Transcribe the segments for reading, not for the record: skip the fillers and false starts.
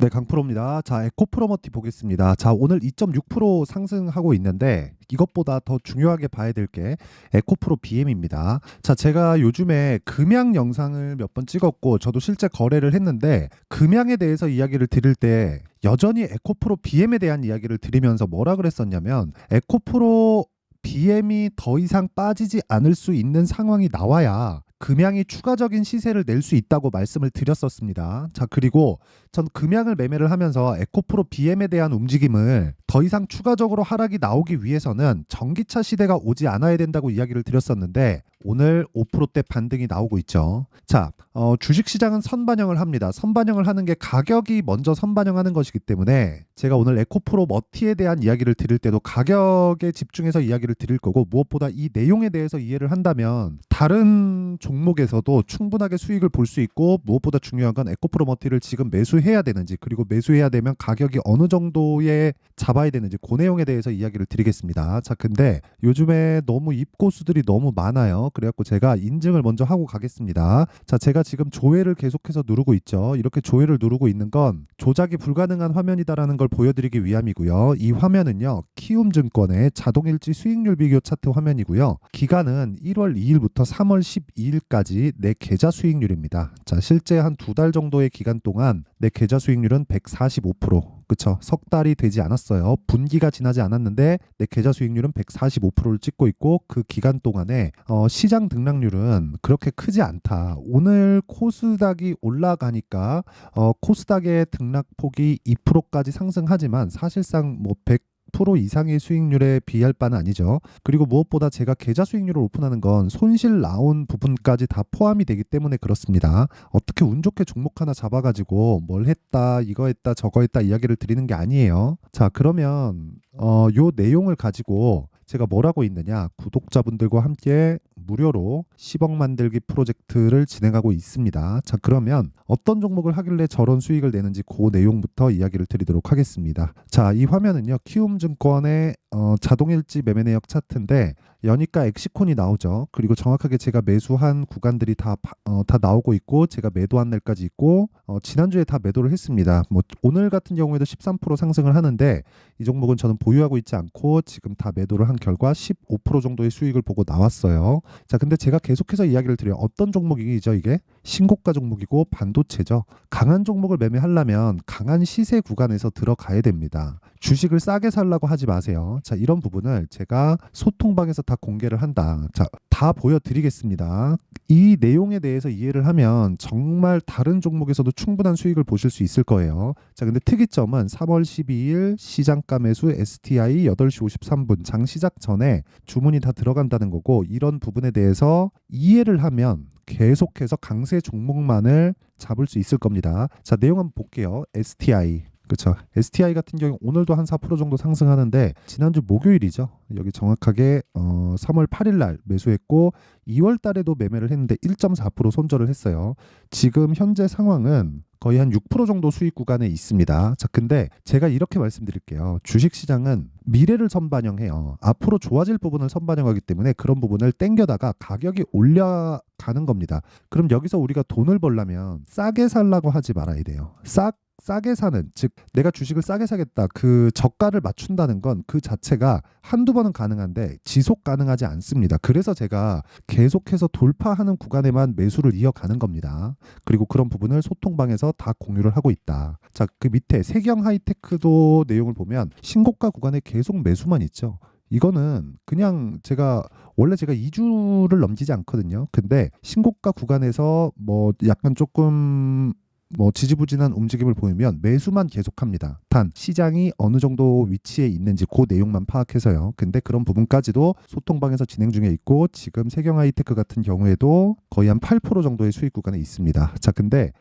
네, 강프로입니다. 자, 에코프로머티 보겠습니다. 자, 오늘 2.6% 상승하고 있는데 이것보다 더 중요하게 봐야 될 게 에코프로 BM입니다. 자, 제가 요즘에 금양 영상을 몇 번 찍었고 저도 실제 거래를 했는데 금양에 대해서 이야기를 드릴 때 여전히 에코프로 BM에 대한 이야기를 드리면서 뭐라 그랬었냐면 에코프로 BM이 더 이상 빠지지 않을 수 있는 상황이 나와야 금양이 추가적인 시세를 낼 수 있다고 말씀을 드렸었습니다. 자, 그리고 전 금양을 매매를 하면서 에코프로 BM에 대한 움직임을 더 이상 추가적으로 하락이 나오기 위해서는 전기차 시대가 오지 않아야 된다고 이야기를 드렸었는데 오늘 5%대 반등이 나오고 있죠. 자, 주식시장은 선반영을 합니다. 선반영을 하는 게 가격이 먼저 선반영하는 것이기 때문에 제가 오늘 에코프로 머티에 대한 이야기를 드릴 때도 가격에 집중해서 이야기를 드릴 거고 무엇보다 이 내용에 대해서 이해를 한다면 다른 종목에서도 충분하게 수익을 볼 수 있고 무엇보다 중요한 건 에코프로 머티를 지금 매수해야 되는지 그리고 매수해야 되면 가격이 어느 정도에 잡아야 되는지 그 내용에 대해서 이야기를 드리겠습니다. 자, 근데 요즘에 너무 입고수들이 너무 많아요. 그래갖고 제가 인증을 먼저 하고 가겠습니다. 자, 제가 지금 조회를 계속해서 누르고 있죠. 이렇게 조회를 누르고 있는 건 조작이 불가능한 화면이다라는 걸 보여드리기 위함이고요. 이 화면은요, 키움증권의 자동일지 수익률 비교 차트 화면이고요. 기간은 1월 2일부터 3월 12일까지 내 계좌 수익률입니다. 자, 실제 한 2달 정도의 기간 동안 내 계좌 수익률은 145%. 그쵸? 석 달이 되지 않았어요. 분기가 지나지 않았는데 내 계좌 수익률은 145%를 찍고 있고 그 기간 동안에 시장 등락률은 그렇게 크지 않다. 오늘 코스닥이 올라가니까 코스닥의 등락폭이 2%까지 상승하지만 사실상 뭐 100% 이상의 수익률에 비할 바는 아니죠. 그리고 무엇보다 제가 계좌 수익률을 오픈하는 건 손실 나온 부분까지 다 포함이 되기 때문에 그렇습니다. 어떻게 운 좋게 종목 하나 잡아가지고 뭘 했다, 이거 했다, 저거 했다 이야기를 드리는 게 아니에요. 자, 그러면 요 내용을 가지고 제가 뭘 하고 있느냐, 구독자분들과 함께 무료로 10억 만들기 프로젝트를 진행하고 있습니다. 자, 그러면 어떤 종목을 하길래 저런 수익을 내는지 그 내용부터 이야기를 드리도록 하겠습니다. 자, 이 화면은요, 키움증권의 자동일지 매매 내역 차트인데 연이가 엑시콘이 나오죠. 그리고 정확하게 제가 매수한 구간들이 다 나오고 있고 제가 매도한 날까지 있고 지난주에 다 매도를 했습니다. 뭐 오늘 같은 경우에도 13% 상승을 하는데 이 종목은 저는 보유하고 있지 않고 지금 다 매도를 한 결과 15% 정도의 수익을 보고 나왔어요. 자, 근데 제가 계속해서 이야기를 드려요. 어떤 종목이죠, 이게? 신고가 종목이고 반도체죠. 강한 종목을 매매하려면 강한 시세 구간에서 들어가야 됩니다. 주식을 싸게 살라고 하지 마세요. 자, 이런 부분을 제가 소통방에서 다 공개를 한다. 자, 다 보여드리겠습니다. 이 내용에 대해서 이해를 하면 정말 다른 종목에서도 충분한 수익을 보실 수 있을 거예요. 자, 근데 특이점은 3월 12일 시장가 매수 STI 8시 53분 장 시작 전에 주문이 다 들어간다는 거고 이런 부분에 대해서 이해를 하면 계속해서 강세 종목만을 잡을 수 있을 겁니다. 자, 내용 한번 볼게요. STI. 그렇죠. STI 같은 경우 오늘도 한 4% 정도 상승하는데 지난주 목요일이죠. 여기 정확하게 3월 8일 날 매수했고 2월 달에도 매매를 했는데 1.4% 손절을 했어요. 지금 현재 상황은 거의 한 6% 정도 수익 구간에 있습니다. 자, 근데 제가 이렇게 말씀드릴게요. 주식시장은 미래를 선반영해요. 앞으로 좋아질 부분을 선반영하기 때문에 그런 부분을 땡겨다가 가격이 올라가는 겁니다. 그럼 여기서 우리가 돈을 벌려면 싸게 살라고 하지 말아야 돼요. 싸게 사는, 즉 내가 주식을 싸게 사겠다, 그 저가를 맞춘다는 건 그 자체가 한두 번은 가능한데 지속 가능하지 않습니다. 그래서 제가 계속해서 돌파하는 구간에만 매수를 이어가는 겁니다. 그리고 그런 부분을 소통방에서 다 공유를 하고 있다. 자, 그 밑에 세경 하이테크도 내용을 보면 신고가 구간에 계속 매수만 있죠. 이거는 그냥 원래 제가 2주를 넘기지 않거든요. 근데 신고가 구간에서 뭐 약간 조금 지지부진한 움직임을 보이면 매수만 계속합니다. 단 시장이 어느 정도 위치에 있는지 그 내용만 파악해서요. 근데 그런 부분까지도 소통방에서 진행 중에 있고 지금 세경하이테크 같은 경우에도 거의 한 8% 정도의 수익 구간에 있습니다. 자, 근데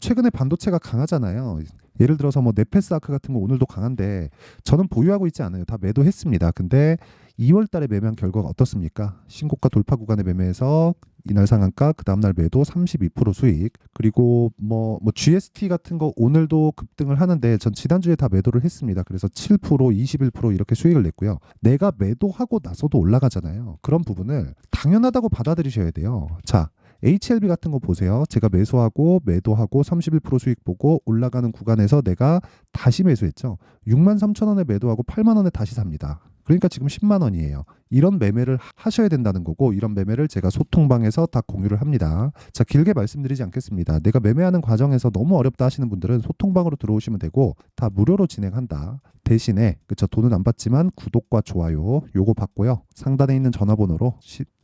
최근에 반도체가 강하잖아요. 예를 들어서 뭐 네페스아크 같은 거 오늘도 강한데 저는 보유하고 있지 않아요. 다 매도했습니다. 근데 2월 달에 매매한 결과가 어떻습니까? 신고가 돌파 구간에 매매해서 이날 상한가, 그 다음날 매도 32% 수익. 그리고 뭐 GST 같은 거 오늘도 급등을 하는데 전 지난주에 다 매도를 했습니다. 그래서 7%, 21% 이렇게 수익을 냈고요. 내가 매도하고 나서도 올라가잖아요. 그런 부분을 당연하다고 받아들이셔야 돼요. 자, HLB 같은 거 보세요. 제가 매수하고 매도하고 31% 수익 보고 올라가는 구간에서 내가 다시 매수했죠. 63,000원에 매도하고 8만 원에 다시 삽니다. 그러니까 지금 10만 원이에요. 이런 매매를 하셔야 된다는 거고, 이런 매매를 제가 소통방에서 다 공유를 합니다. 자, 길게 말씀드리지 않겠습니다. 내가 매매하는 과정에서 너무 어렵다 하시는 분들은 소통방으로 들어오시면 되고, 다 무료로 진행한다. 대신에 그쵸, 돈은 안 받지만 구독과 좋아요 요거 받고요. 상단에 있는 전화번호로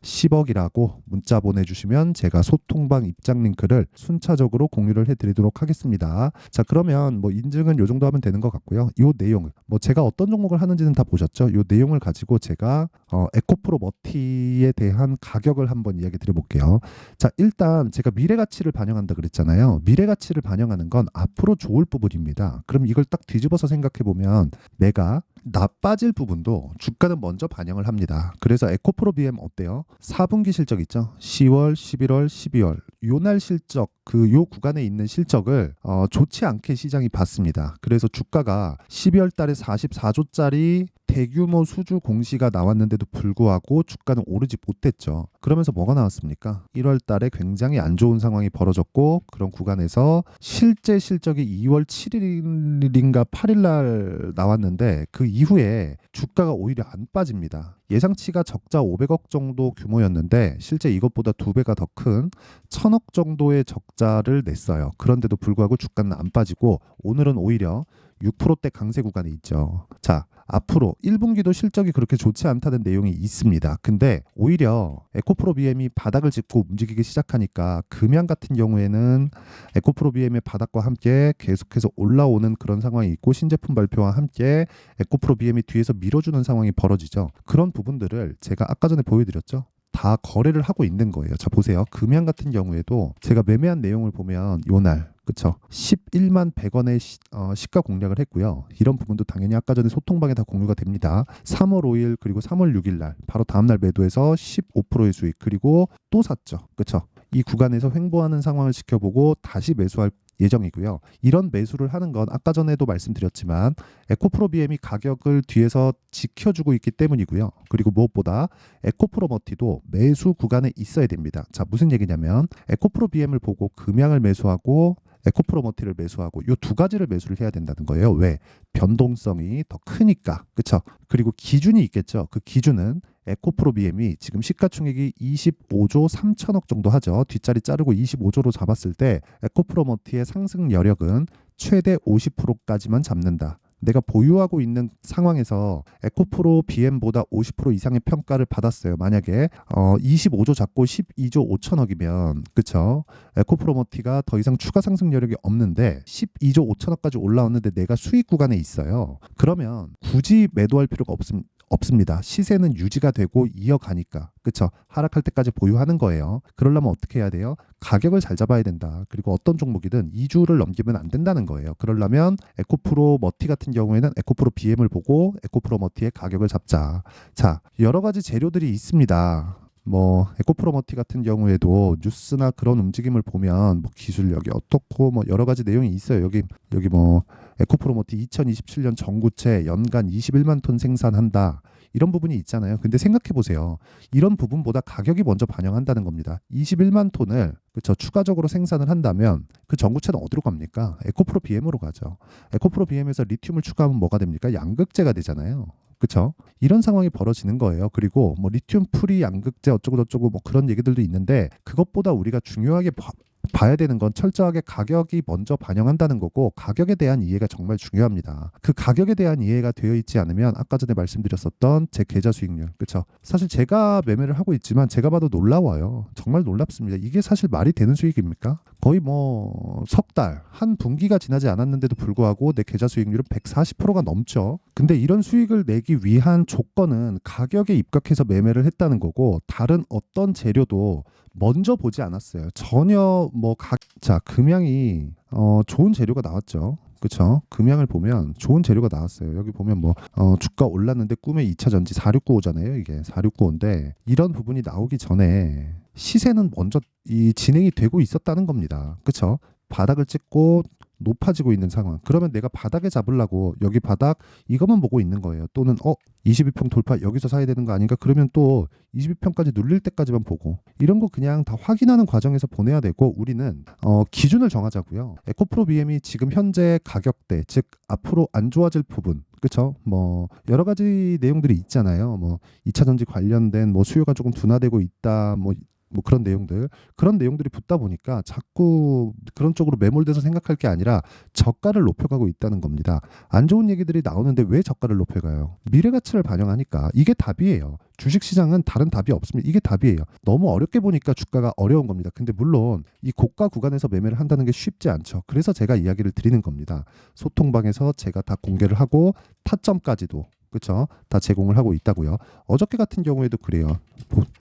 10억이라고 문자 보내주시면 제가 소통방 입장 링크를 순차적으로 공유를 해드리도록 하겠습니다. 자, 그러면 뭐 인증은 요 정도 하면 되는 것 같고요. 요 내용을 뭐 제가 어떤 종목을 하는지는 다 보셨죠? 요 내용을 가지고 제가 에코프로 머티에 대한 가격을 한번 이야기 드려볼게요. 자, 일단 제가 미래가치를 반영한다 그랬잖아요. 미래가치를 반영하는 건 앞으로 좋을 부분입니다. 그럼 이걸 딱 뒤집어서 생각해 보면 내가 나빠질 부분도 주가는 먼저 반영을 합니다. 그래서 에코프로 BM 어때요? 4분기 실적 있죠? 10월, 11월, 12월 요날 실적, 요 구간에 있는 실적을 좋지 않게 시장이 봤습니다. 그래서 주가가 12월 달에 44조짜리 대규모 수주 공시가 나왔는데도 불구하고 주가는 오르지 못했죠. 그러면서 뭐가 나왔습니까? 1월 달에 굉장히 안 좋은 상황이 벌어졌고, 그런 구간에서 실제 실적이 2월 7일인가 8일 날 나왔는데 그 이후에 주가가 오히려 안 빠집니다. 예상치가 적자 500억 정도 규모였는데 실제 이것보다 2배가 더 큰 1000억 정도의 적자를 냈어요. 그런데도 불구하고 주가는 안 빠지고 오늘은 오히려 6%대 강세 구간에 있죠. 자, 앞으로 1분기도 실적이 그렇게 좋지 않다는 내용이 있습니다. 근데 오히려 에코프로 BM이 바닥을 짚고 움직이기 시작하니까 금양 같은 경우에는 에코프로 BM의 바닥과 함께 계속해서 올라오는 그런 상황이 있고, 신제품 발표와 함께 에코프로 BM이 뒤에서 밀어주는 상황이 벌어지죠. 그런 부분들을 제가 아까 전에 보여드렸죠. 다 거래를 하고 있는 거예요. 자, 보세요. 금양 같은 경우에도 제가 매매한 내용을 보면 요날 그쵸, 11만 100원의 시가 공략을 했고요. 이런 부분도 당연히 아까 전에 소통방에 다 공유가 됩니다. 3월 5일 그리고 3월 6일 날 바로 다음날 매도해서 15%의 수익, 그리고 또 샀죠. 그쵸, 이 구간에서 횡보하는 상황을 지켜보고 다시 매수할 예정이고요. 이런 매수를 하는 건 아까 전에도 말씀드렸지만 에코프로 BM이 가격을 뒤에서 지켜주고 있기 때문이고요. 그리고 무엇보다 에코프로 머티도 매수 구간에 있어야 됩니다. 자, 무슨 얘기냐면 에코프로 BM을 보고 금양을 매수하고 에코프로 머티를 매수하고 이 두 가지를 매수를 해야 된다는 거예요. 왜? 변동성이 더 크니까. 그렇죠? 그리고 기준이 있겠죠. 그 기준은 에코프로 BM이 지금 시가총액이 25조 3천억 정도 하죠. 뒷자리 자르고 25조로 잡았을 때 에코프로 머티의 상승 여력은 최대 50%까지만 잡는다. 내가 보유하고 있는 상황에서 에코프로 BM보다 50% 이상의 평가를 받았어요. 만약에 25조 잡고 12조 5천억이면 그쵸? 에코프로 머티가 더 이상 추가 상승 여력이 없는데 12조 5천억까지 올라왔는데 내가 수익 구간에 있어요. 그러면 굳이 매도할 필요가 없습니다. 시세는 유지가 되고 이어가니까. 그쵸? 하락할 때까지 보유하는 거예요. 그러려면 어떻게 해야 돼요? 가격을 잘 잡아야 된다. 그리고 어떤 종목이든 2주를 넘기면 안 된다는 거예요. 그러려면 에코프로 머티 같은 경우에는 에코프로 BM을 보고 에코프로 머티의 가격을 잡자. 자, 여러 가지 재료들이 있습니다. 뭐 에코프로 머티 같은 경우에도 뉴스나 그런 움직임을 보면 뭐 기술력이 어떻고 뭐 여러 가지 내용이 있어요. 여기 뭐 에코프로 머티 2027년 전구체 연간 21만 톤 생산한다. 이런 부분이 있잖아요. 근데 생각해 보세요. 이런 부분보다 가격이 먼저 반영한다는 겁니다. 21만 톤을 그쵸, 추가적으로 생산을 한다면 그 전구체는 어디로 갑니까? 에코프로 BM으로 가죠. 에코프로 BM에서 리튬을 추가하면 뭐가 됩니까? 양극재가 되잖아요. 그쵸? 이런 상황이 벌어지는 거예요. 그리고 뭐 리튬 프리 양극재 어쩌고 저쩌고 뭐 그런 얘기들도 있는데, 그것보다 우리가 중요하게 봐야 되는 건 철저하게 가격이 먼저 반영한다는 거고, 가격에 대한 이해가 정말 중요합니다. 그 가격에 대한 이해가 되어 있지 않으면 아까 전에 말씀드렸었던 제 계좌 수익률, 그렇죠? 사실 제가 매매를 하고 있지만 제가 봐도 놀라워요. 정말 놀랍습니다. 이게 사실 말이 되는 수익입니까? 거의 뭐 석 달, 한 분기가 지나지 않았는데도 불구하고 내 계좌 수익률은 140%가 넘죠. 근데 이런 수익을 내기 위한 조건은 가격에 입각해서 매매를 했다는 거고, 다른 어떤 재료도 먼저 보지 않았어요. 전혀 자, 금양이 좋은 재료가 나왔죠. 그쵸? 금양을 보면 좋은 재료가 나왔어요. 여기 보면 주가 올랐는데 꿈의 2차 전지 4695잖아요. 이게 4695인데 이런 부분이 나오기 전에 시세는 먼저 이 진행이 되고 있었다는 겁니다. 그쵸? 바닥을 찍고 높아지고 있는 상황. 그러면 내가 바닥에 잡으려고 여기 바닥 이것만 보고 있는 거예요. 또는 22평 돌파 여기서 사야 되는 거 아닌가? 그러면 또 22평까지 눌릴 때까지만 보고 이런 거 그냥 다 확인하는 과정에서 보내야 되고 우리는 기준을 정하자고요. 에코프로 BM이 지금 현재 가격대 즉 앞으로 안 좋아질 부분 그렇죠? 뭐 여러 가지 내용들이 있잖아요. 뭐 2차 전지 관련된 뭐 수요가 조금 둔화되고 있다. 뭐 그런 내용들이 붙다 보니까 자꾸 그런 쪽으로 매몰돼서 생각할 게 아니라 저가를 높여가고 있다는 겁니다. 안 좋은 얘기들이 나오는데 왜 저가를 높여가요? 미래 가치를 반영하니까 이게 답이에요. 주식시장은 다른 답이 없습니다. 이게 답이에요. 너무 어렵게 보니까 주가가 어려운 겁니다. 근데 물론 이 고가 구간에서 매매를 한다는 게 쉽지 않죠. 그래서 제가 이야기를 드리는 겁니다. 소통방에서 제가 다 공개를 하고 타점까지도 그렇죠? 다 제공을 하고 있다고요. 어저께 같은 경우에도 그래요.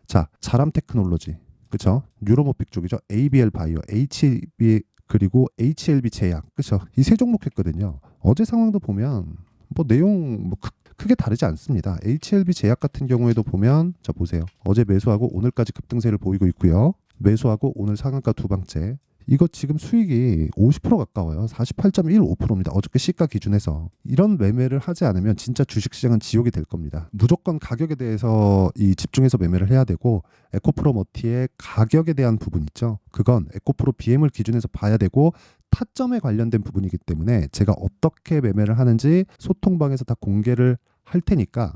자, 자람 테크놀로지, 그렇죠? 뉴로모픽 쪽이죠. ABL 바이오, HB 그리고 HLB 제약, 그렇죠? 이 세 종목 했거든요. 어제 상황도 보면 뭐 내용 크게 다르지 않습니다. HLB 제약 같은 경우에도 보면 자 보세요. 어제 매수하고 오늘까지 급등세를 보이고 있고요. 매수하고 오늘 상한가 두 방째. 이거 지금 수익이 50% 가까워요. 48.15%입니다. 어저께 시가 기준에서. 이런 매매를 하지 않으면 진짜 주식시장은 지옥이 될 겁니다. 무조건 가격에 대해서 집중해서 매매를 해야 되고 에코프로 머티의 가격에 대한 부분 있죠. 그건 에코프로 BM을 기준해서 봐야 되고 타점에 관련된 부분이기 때문에 제가 어떻게 매매를 하는지 소통방에서 다 공개를 할 테니까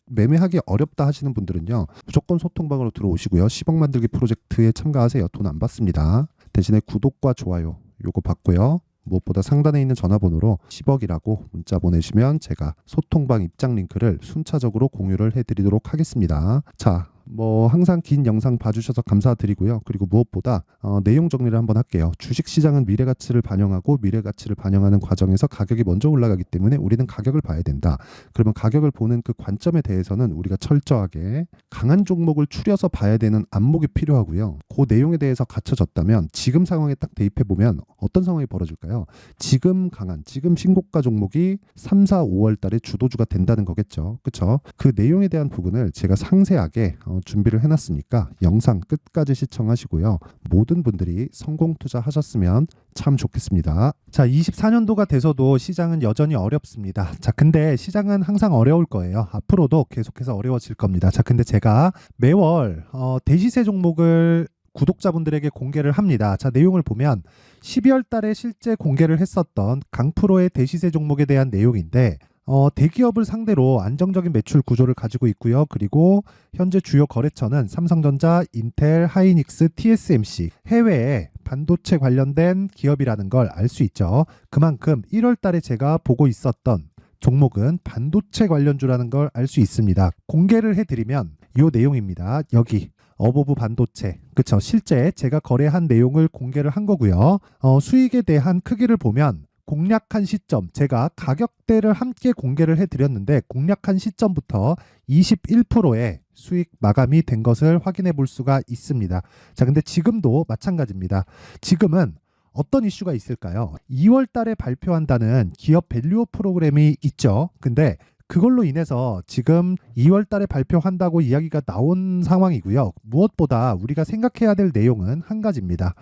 매매하기 어렵다 하시는 분들은요. 무조건 소통방으로 들어오시고요. 10억 만들기 프로젝트에 참가하세요. 돈 안 받습니다. 대신에 구독과 좋아요 요거 받고요. 무엇보다 상단에 있는 전화번호로 10억이라고 문자 보내시면 제가 소통방 입장 링크를 순차적으로 공유를 해드리도록 하겠습니다. 자, 뭐 항상 긴 영상 봐주셔서 감사드리고요. 그리고 무엇보다 내용 정리를 한번 할게요. 주식시장은 미래가치를 반영하고 미래가치를 반영하는 과정에서 가격이 먼저 올라가기 때문에 우리는 가격을 봐야 된다. 그러면 가격을 보는 그 관점에 대해서는 우리가 철저하게 강한 종목을 추려서 봐야 되는 안목이 필요하고요. 그 내용에 대해서 갖춰졌다면 지금 상황에 딱 대입해보면 어떤 상황이 벌어질까요? 지금 강한, 지금 신고가 종목이 3, 4, 5월 달에 주도주가 된다는 거겠죠. 그렇죠? 그 내용에 대한 부분을 제가 상세하게 준비를 해놨으니까 영상 끝까지 시청하시고요. 모든 분들이 성공 투자하셨으면 참 좋겠습니다. 자, 24년도가 돼서도 시장은 여전히 어렵습니다. 자, 근데 시장은 항상 어려울 거예요. 앞으로도 계속해서 어려워질 겁니다. 자, 근데 제가 매월 대시세 종목을 구독자분들에게 공개를 합니다. 자, 내용을 보면 12월 달에 실제 공개를 했었던 강프로의 대시세 종목에 대한 내용인데 대기업을 상대로 안정적인 매출 구조를 가지고 있고요. 그리고 현재 주요 거래처는 삼성전자, 인텔, 하이닉스, TSMC 해외에 반도체 관련된 기업이라는 걸 알 수 있죠. 그만큼 1월 달에 제가 보고 있었던 종목은 반도체 관련주라는 걸 알 수 있습니다. 공개를 해드리면 이 내용입니다. 여기 어보브 반도체, 그쵸? 실제 제가 거래한 내용을 공개를 한 거고요. 수익에 대한 크기를 보면 공략한 시점, 제가 가격대를 함께 공개를 해드렸는데 공략한 시점부터 21%의 수익 마감이 된 것을 확인해 볼 수가 있습니다. 자, 근데 지금도 마찬가지입니다. 지금은 어떤 이슈가 있을까요? 2월 달에 발표한다는 기업 밸류업 프로그램이 있죠. 근데 그걸로 인해서 지금 2월 달에 발표한다고 이야기가 나온 상황이고요. 무엇보다 우리가 생각해야 될 내용은 한 가지입니다.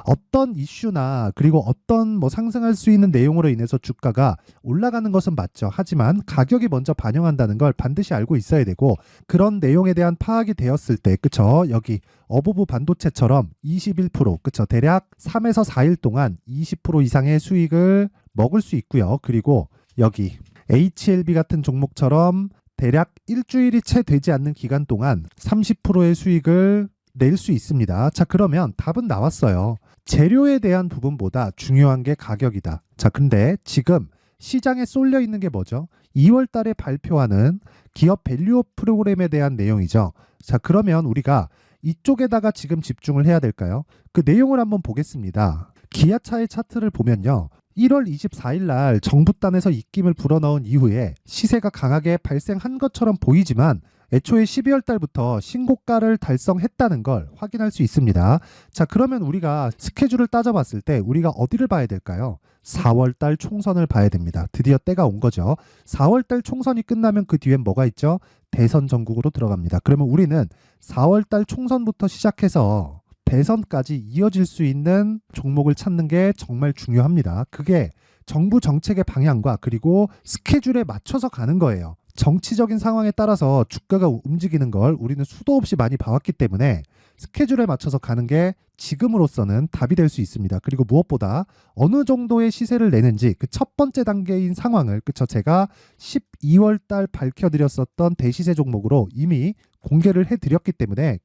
어떤 이슈나 그리고 어떤 상승할 수 있는 내용으로 인해서 주가가 올라가는 것은 맞죠. 하지만 가격이 먼저 반영한다는 걸 반드시 알고 있어야 되고 그런 내용에 대한 파악이 되었을 때 그쵸? 여기 어보브 반도체처럼 21% 그쵸? 대략 3에서 4일 동안 20% 이상의 수익을 먹을 수 있고요. 그리고 여기 HLB 같은 종목처럼 대략 일주일이 채 되지 않는 기간 동안 30%의 수익을 낼 수 있습니다. 자, 그러면 답은 나왔어요. 재료에 대한 부분보다 중요한 게 가격이다. 자, 근데 지금 시장에 쏠려 있는 게 뭐죠? 2월 달에 발표하는 기업 밸류업 프로그램에 대한 내용이죠. 자, 그러면 우리가 이쪽에다가 지금 집중을 해야 될까요? 그 내용을 한번 보겠습니다. 기아차의 차트를 보면요. 1월 24일 날 정부단에서 입김을 불어넣은 이후에 시세가 강하게 발생한 것처럼 보이지만 애초에 12월 달부터 신고가를 달성했다는 걸 확인할 수 있습니다. 자, 그러면 우리가 스케줄을 따져봤을 때 우리가 어디를 봐야 될까요? 4월 달 총선을 봐야 됩니다. 드디어 때가 온 거죠. 4월 달 총선이 끝나면 그 뒤엔 뭐가 있죠? 대선 전국으로 들어갑니다. 그러면 우리는 4월 달 총선부터 시작해서 대선까지 이어질 수 있는 종목을 찾는 게 정말 중요합니다. 그게 정부 정책의 방향과 그리고 스케줄에 맞춰서 가는 거예요. 정치적인 상황에 따라서 주가가 움직이는 걸 우리는 수도 없이 많이 봐왔기 때문에 스케줄에 맞춰서 가는 게 지금으로서는 답이 될 수 있습니다. 그리고 무엇보다 어느 정도의 시세를 내는지 그 첫 번째 단계인 상황을 제가 12월 달 밝혀드렸었던 대시세 종목으로 이미 공개를 해드렸기 때문에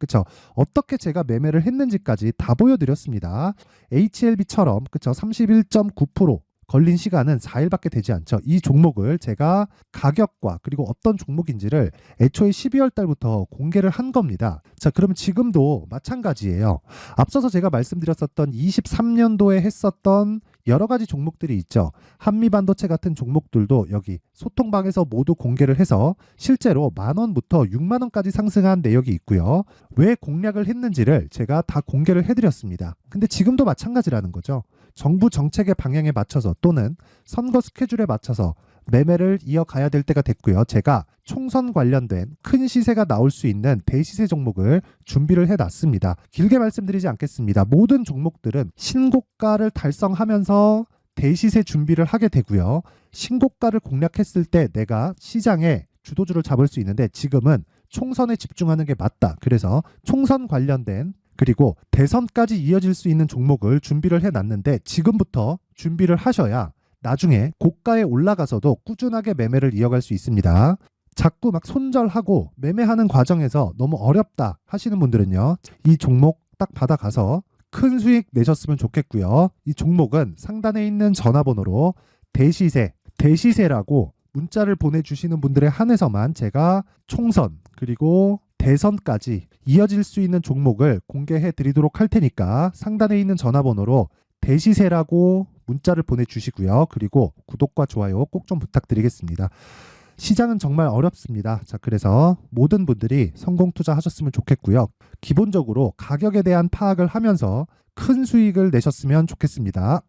어떻게 제가 매매를 했는지까지 다 보여드렸습니다. HLB처럼 31.9% 걸린 시간은 4일밖에 되지 않죠. 이 종목을 제가 가격과 그리고 어떤 종목인지를 애초에 12월 달부터 공개를 한 겁니다. 자, 그러면 지금도 마찬가지예요. 앞서서 제가 말씀드렸었던 23년도에 했었던 여러 가지 종목들이 있죠. 한미반도체 같은 종목들도 여기 소통방에서 모두 공개를 해서 실제로 10,000원부터 60,000원까지 상승한 내역이 있고요. 왜 공략을 했는지를 제가 다 공개를 해드렸습니다. 근데 지금도 마찬가지라는 거죠. 정부 정책의 방향에 맞춰서 또는 선거 스케줄에 맞춰서 매매를 이어가야 될 때가 됐고요. 제가 총선 관련된 큰 시세가 나올 수 있는 대시세 종목을 준비를 해놨습니다. 길게 말씀드리지 않겠습니다. 모든 종목들은 신고가를 달성하면서 대시세 준비를 하게 되고요. 신고가를 공략했을 때 내가 시장에 주도주를 잡을 수 있는데 지금은 총선에 집중하는 게 맞다. 그래서 총선 관련된 그리고 대선까지 이어질 수 있는 종목을 준비를 해놨는데 지금부터 준비를 하셔야 나중에 고가에 올라가서도 꾸준하게 매매를 이어갈 수 있습니다. 자꾸 막 손절하고 매매하는 과정에서 너무 어렵다 하시는 분들은요. 이 종목 딱 받아가서 큰 수익 내셨으면 좋겠고요. 이 종목은 상단에 있는 전화번호로 대시세라고 문자를 보내주시는 분들에 한해서만 제가 총선 그리고 대선까지 이어질 수 있는 종목을 공개해 드리도록 할 테니까 상단에 있는 전화번호로 대시세라고 문자를 보내주시고요. 그리고 구독과 좋아요 꼭 좀 부탁드리겠습니다. 시장은 정말 어렵습니다. 자, 그래서 모든 분들이 성공 투자하셨으면 좋겠고요. 기본적으로 가격에 대한 파악을 하면서 큰 수익을 내셨으면 좋겠습니다.